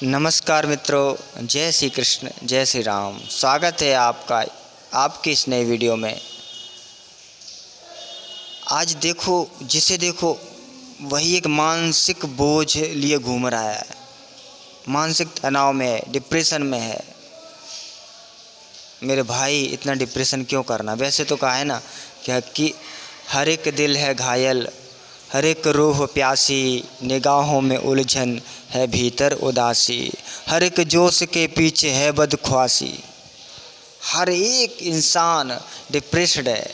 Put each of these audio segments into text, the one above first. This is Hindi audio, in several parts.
नमस्कार मित्रों, जय श्री कृष्ण, जय श्री राम। स्वागत है आपका आपकी इस नए वीडियो में। आज जिसे देखो वही एक मानसिक बोझ लिए घूम रहा है, मानसिक तनाव में है, डिप्रेशन में है। मेरे भाई, इतना डिप्रेशन क्यों करना। वैसे तो कहा है ना कि हर एक दिल है घायल, हर एक रूह प्यासी, निगाहों में उलझन है भीतर उदासी, हर एक जोश के पीछे है बदख्वासी। हर एक इंसान डिप्रेस्ड है,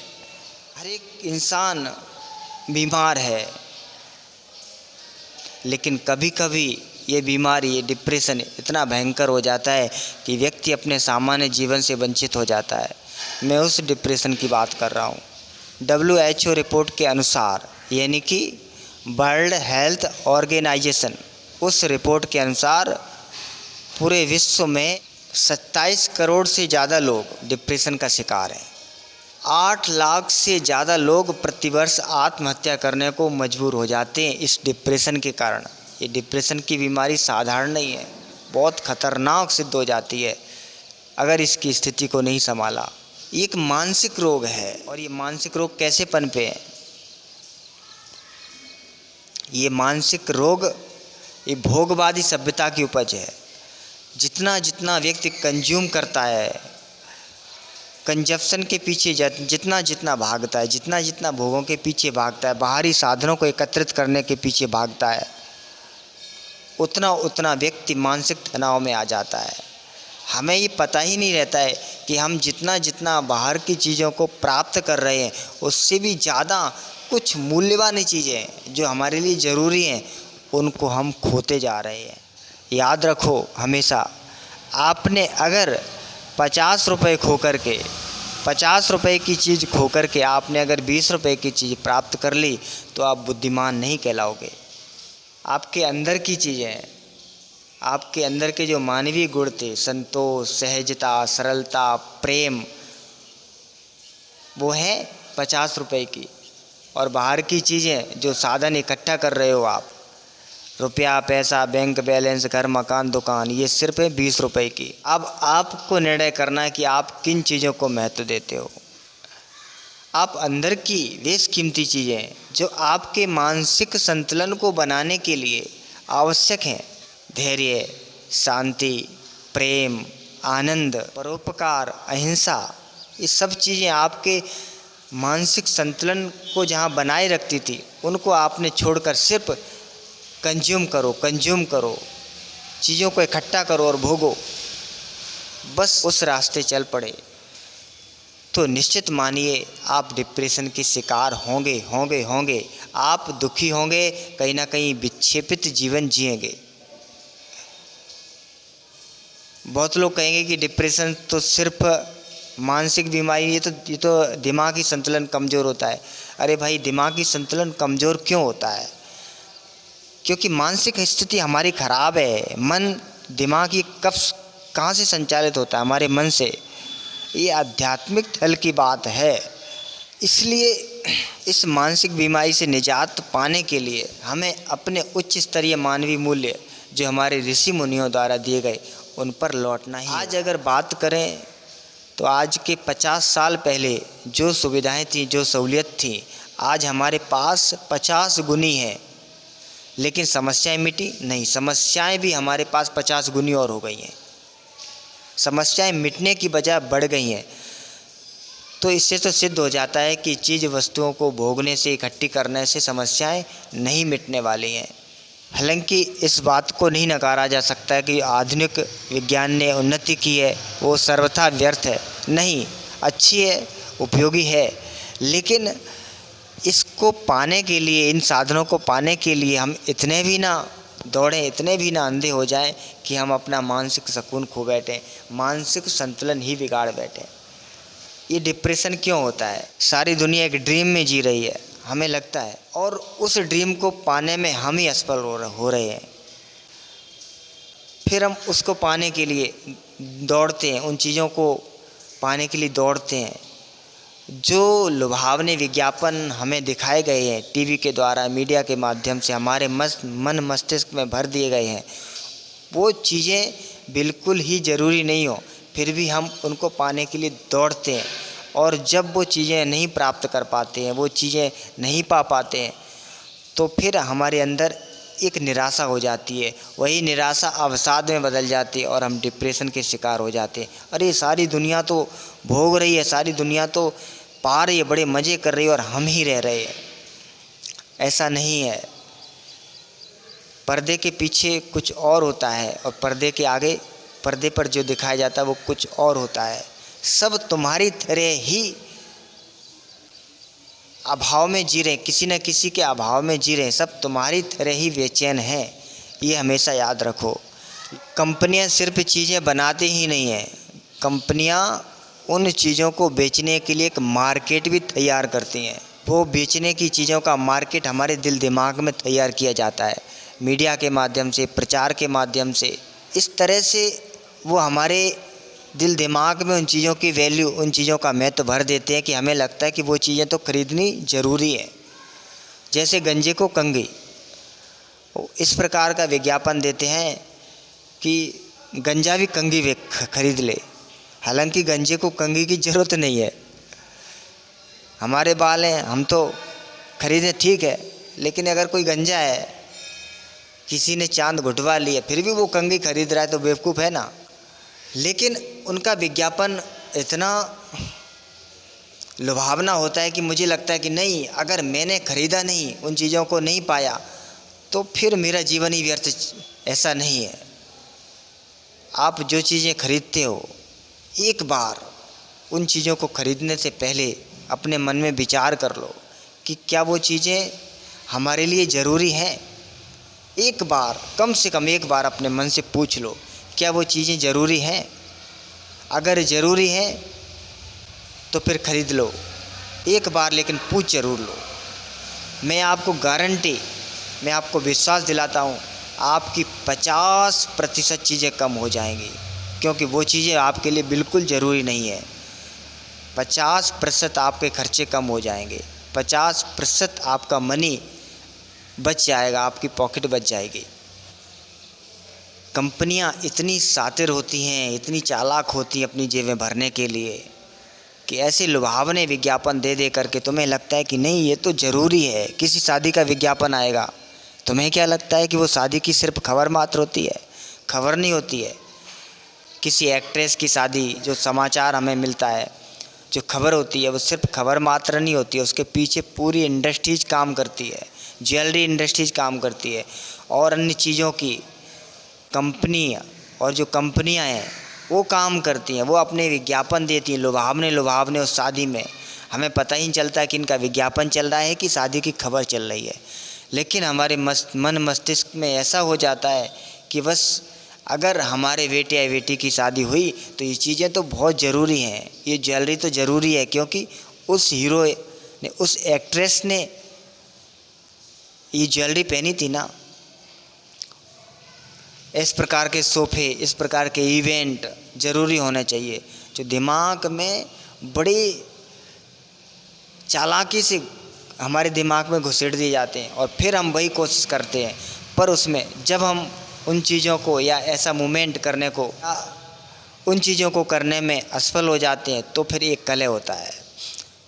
हर एक इंसान बीमार है। लेकिन कभी कभी ये बीमारी, ये डिप्रेशन इतना भयंकर हो जाता है कि व्यक्ति अपने सामान्य जीवन से वंचित हो जाता है। मैं उस डिप्रेशन की बात कर रहा हूँ। WHO रिपोर्ट के अनुसार, यानी कि वर्ल्ड हेल्थ ऑर्गेनाइजेशन, उस रिपोर्ट के अनुसार पूरे विश्व में 27 करोड़ से ज़्यादा लोग डिप्रेशन का शिकार हैं। 8 लाख से ज़्यादा लोग प्रतिवर्ष आत्महत्या करने को मजबूर हो जाते हैं इस डिप्रेशन के कारण। ये डिप्रेशन की बीमारी साधारण नहीं है, बहुत खतरनाक सिद्ध हो जाती है अगर इसकी स्थिति को नहीं संभाला। ये एक मानसिक रोग है। और ये मानसिक रोग कैसे पनपे हैं? ये मानसिक रोग ये भोगवादी सभ्यता की उपज है। जितना जितना व्यक्ति कंज्यूम करता है, कंजप्शन के पीछे जितना जितना भागता है, जितना जितना भोगों के पीछे भागता है, बाहरी साधनों को एकत्रित करने के पीछे भागता है, उतना उतना व्यक्ति मानसिक तनाव में आ जाता है। हमें ये पता ही नहीं रहता है कि हम जितना जितना बाहर की चीज़ों को प्राप्त कर रहे हैं, उससे भी ज़्यादा कुछ मूल्यवान चीज़ें जो हमारे लिए ज़रूरी हैं, उनको हम खोते जा रहे हैं। याद रखो हमेशा, आपने अगर 50 रुपये खो कर के, 50 रुपये की चीज़ खो कर के आपने अगर 20 रुपये की चीज़ प्राप्त कर ली तो आप बुद्धिमान नहीं कहलाओगे। आपके अंदर की चीज़ें, आपके अंदर के जो मानवीय गुण थे, संतोष, सहजता, सरलता, प्रेम, वो है 50 रुपये की। और बाहर की चीज़ें जो साधन इकट्ठा कर रहे हो आप, रुपया, पैसा, बैंक बैलेंस, घर, मकान, दुकान, ये सिर्फ है 20 रुपये की। अब आपको निर्णय करना है कि आप किन चीज़ों को महत्व देते हो। आप अंदर की बेशकीमती चीज़ें जो आपके मानसिक संतुलन को बनाने के लिए आवश्यक हैं, धैर्य, शांति, प्रेम, आनंद, परोपकार, अहिंसा, ये सब चीज़ें आपके मानसिक संतुलन को जहाँ बनाए रखती थी, उनको आपने छोड़कर सिर्फ कंज्यूम करो, चीज़ों को इकट्ठा करो और भोगो, बस उस रास्ते चल पड़े, तो निश्चित मानिए आप डिप्रेशन के शिकार होंगे। आप दुखी होंगे, कहीं ना कहीं विक्षेपित जीवन जिएंगे। बहुत लोग कहेंगे कि डिप्रेशन तो सिर्फ मानसिक बीमारी, ये तो दिमागी संतुलन कमज़ोर होता है। अरे भाई, दिमागी संतुलन कमज़ोर क्यों होता है? क्योंकि मानसिक स्थिति हमारी ख़राब है। मन, दिमागी कफ कहाँ से संचालित होता है? हमारे मन से। ये आध्यात्मिक तल की बात है। इसलिए इस मानसिक बीमारी से निजात पाने के लिए हमें अपने उच्च स्तरीय मानवीय मूल्य जो हमारे ऋषि मुनियों द्वारा दिए गए, उन पर लौटना ही। आज अगर बात करें तो आज के 50 साल पहले जो सुविधाएं थी, जो सहूलियत थी, आज हमारे पास 50 गुनी है। लेकिन समस्याएं मिटी नहीं, समस्याएं भी हमारे पास 50 गुनी और हो गई हैं। समस्याएं मिटने की बजाय बढ़ गई हैं। तो इससे तो सिद्ध हो जाता है कि चीज़ वस्तुओं को भोगने से, इकट्ठी करने से समस्याएं नहीं मिटने वाली हैं। हालांकि इस बात को नहीं नकारा जा सकता कि आधुनिक विज्ञान ने उन्नति की है, वो सर्वथा व्यर्थ है। नहीं, अच्छी है, उपयोगी है, लेकिन इसको पाने के लिए, इन साधनों को पाने के लिए हम इतने भी ना दौड़ें, इतने भी ना अंधे हो जाएं कि हम अपना मानसिक सुकून खो बैठें, मानसिक संतुलन ही बिगाड़ बैठें। ये डिप्रेशन क्यों होता है? सारी दुनिया एक ड्रीम में जी रही है, हमें लगता है, और उस ड्रीम को पाने में हम ही असफल हो रहे हैं। फिर हम उसको पाने के लिए दौड़ते हैं, उन चीज़ों को पाने के लिए दौड़ते हैं जो लुभावने विज्ञापन हमें दिखाए गए हैं, टीवी के द्वारा, मीडिया के माध्यम से हमारे मन मस्तिष्क में भर दिए गए हैं, वो चीज़ें बिल्कुल ही ज़रूरी नहीं हो, फिर भी हम उनको पाने के लिए दौड़ते हैं, और जब वो चीज़ें नहीं प्राप्त कर पाते हैं, वो चीज़ें नहीं पा पाते हैं, तो फिर हमारे अंदर एक निराशा हो जाती है। वही निराशा अवसाद में बदल जाती है और हम डिप्रेशन के शिकार हो जाते हैं। अरे सारी दुनिया तो भोग रही है, सारी दुनिया तो पा रही है, बड़े मज़े कर रही है और हम ही रह रहे हैं। ऐसा नहीं है। पर्दे के पीछे कुछ और होता है और पर्दे के आगे, पर्दे पर जो दिखाया जाता है वो कुछ और होता है। सब तुम्हारी तरह ही अभाव में जी रहे, किसी न किसी के अभाव में जी रहे, सब तुम्हारी तरह ही बेचैन हैं, ये हमेशा याद रखो। कंपनियां सिर्फ चीज़ें बनाती ही नहीं हैं, कंपनियां उन चीज़ों को बेचने के लिए एक मार्केट भी तैयार करती हैं। वो बेचने की चीज़ों का मार्केट हमारे दिल दिमाग में तैयार किया जाता है, मीडिया के माध्यम से, प्रचार के माध्यम से। इस तरह से वो हमारे दिल दिमाग में उन चीज़ों की वैल्यू, उन चीज़ों का महत्व भर देते हैं कि हमें लगता है कि वो चीज़ें तो खरीदनी ज़रूरी है। जैसे गंजे को कंघी, इस प्रकार का विज्ञापन देते हैं कि गंजा भी कंघी खरीद ले। हालांकि गंजे को कंघी की ज़रूरत नहीं है, हमारे बाल हैं, हम तो खरीदें ठीक है, लेकिन अगर कोई गंजा है, किसी ने चांद घुटवा लिया, फिर भी वो कंघी खरीद रहा है तो बेवकूफ़ है ना। लेकिन उनका विज्ञापन इतना लुभावना होता है कि मुझे लगता है कि नहीं, अगर मैंने खरीदा नहीं, उन चीज़ों को नहीं पाया, तो फिर मेरा जीवन ही व्यर्थ। ऐसा नहीं है। आप जो चीज़ें खरीदते हो, एक बार उन चीज़ों को खरीदने से पहले अपने मन में विचार कर लो कि क्या वो चीज़ें हमारे लिए ज़रूरी हैं। एक बार, कम से कम एक बार अपने मन से पूछ लो, क्या वो चीज़ें ज़रूरी हैं? अगर ज़रूरी हैं तो फिर ख़रीद लो एक बार, लेकिन पूछ ज़रूर लो। मैं आपको गारंटी, मैं आपको विश्वास दिलाता हूँ, आपकी 50% चीज़ें कम हो जाएंगी, क्योंकि वो चीज़ें आपके लिए बिल्कुल ज़रूरी नहीं है। 50% आपके खर्चे कम हो जाएंगे, 50% आपका मनी बच जाएगा, आपकी पॉकेट बच जाएगी। कंपनियां इतनी शातिर होती हैं, इतनी चालाक होती हैं अपनी जेबें भरने के लिए, कि ऐसे लुभावने विज्ञापन दे दे करके तुम्हें लगता है कि नहीं ये तो ज़रूरी है। किसी शादी का विज्ञापन आएगा, तुम्हें क्या लगता है कि वो शादी की सिर्फ खबर मात्र होती है? खबर नहीं होती है। किसी एक्ट्रेस की शादी, जो समाचार हमें मिलता है, जो खबर होती है, वो सिर्फ खबर मात्र नहीं होती है, उसके पीछे पूरी इंडस्ट्रीज काम करती है, ज्वेलरी इंडस्ट्रीज काम करती है, और अन्य चीज़ों की कंपनी, और जो कंपनियां हैं वो काम करती हैं। वो अपने विज्ञापन देती हैं लुभावने लुभावने उस शादी में। हमें पता ही नहीं चलता कि इनका विज्ञापन चल रहा है कि शादी की खबर चल रही है। लेकिन हमारे मन मस्तिष्क में ऐसा हो जाता है कि बस अगर हमारे बेटे या बेटी की शादी हुई तो ये चीज़ें तो बहुत ज़रूरी हैं, ये ज्वेलरी तो ज़रूरी है, क्योंकि उस हीरो ने, उस एक्ट्रेस ने ये ज्वेलरी पहनी थी ना। इस प्रकार के सोफ़े, इस प्रकार के इवेंट ज़रूरी होने चाहिए, जो दिमाग में बड़ी चालाकी से हमारे दिमाग में घुसेड़ दिए जाते हैं, और फिर हम वही कोशिश करते हैं। पर उसमें जब हम उन चीज़ों को, या ऐसा मूवमेंट करने को, उन चीज़ों को करने में असफल हो जाते हैं, तो फिर एक कलह होता है।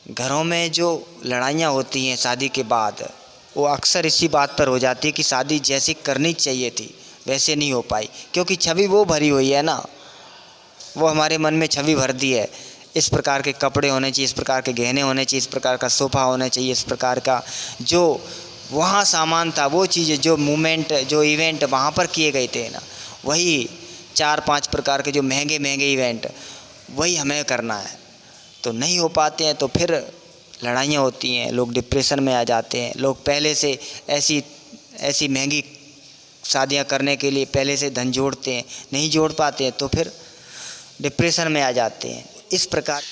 घरों में जो लड़ाइयाँ होती हैं शादी के बाद, वो अक्सर इसी बात पर हो जाती है कि शादी जैसी करनी चाहिए थी वैसे नहीं हो पाई, क्योंकि छवि वो भरी हुई है ना, वो हमारे मन में छवि भर दी है। इस प्रकार के कपड़े होने चाहिए, इस प्रकार के गहने होने चाहिए, इस प्रकार का सोफ़ा होना चाहिए, इस प्रकार का जो वहाँ सामान था, वो चीज़ें, जो मूवमेंट, जो इवेंट वहाँ पर किए गए थे ना, वही 4-5 प्रकार के जो महंगे महंगे इवेंट, वही हमें करना है। तो नहीं हो पाते हैं तो फिर लड़ाइयाँ होती हैं, लोग डिप्रेशन में आ जाते हैं। लोग पहले से ऐसी महंगी शादियां करने के लिए पहले से धन जोड़ते हैं, नहीं जोड़ पाते हैं तो फिर डिप्रेशन में आ जाते हैं। इस प्रकार